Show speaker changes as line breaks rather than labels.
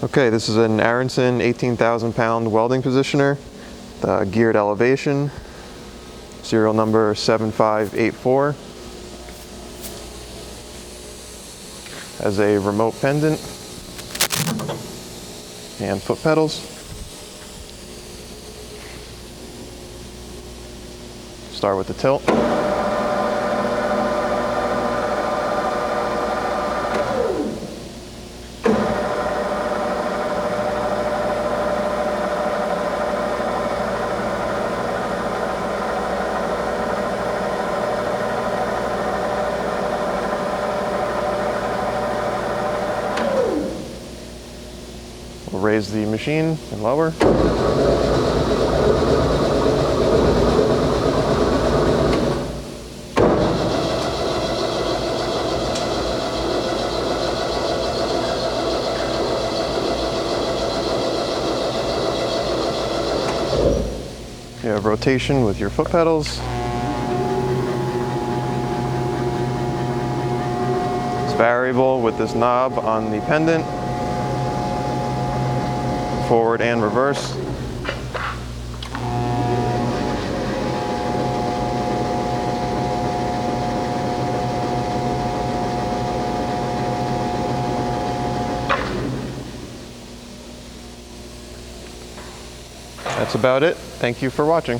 Okay, this is an Aronson 18,000 pound welding positioner, the geared elevation, serial number 7584. Has a remote pendant and foot pedals. Start with the tilt. We'll raise the machine and lower. You have rotation with your foot pedals. It's variable with this knob on the pendant. Forward and reverse. That's about it. Thank you for watching.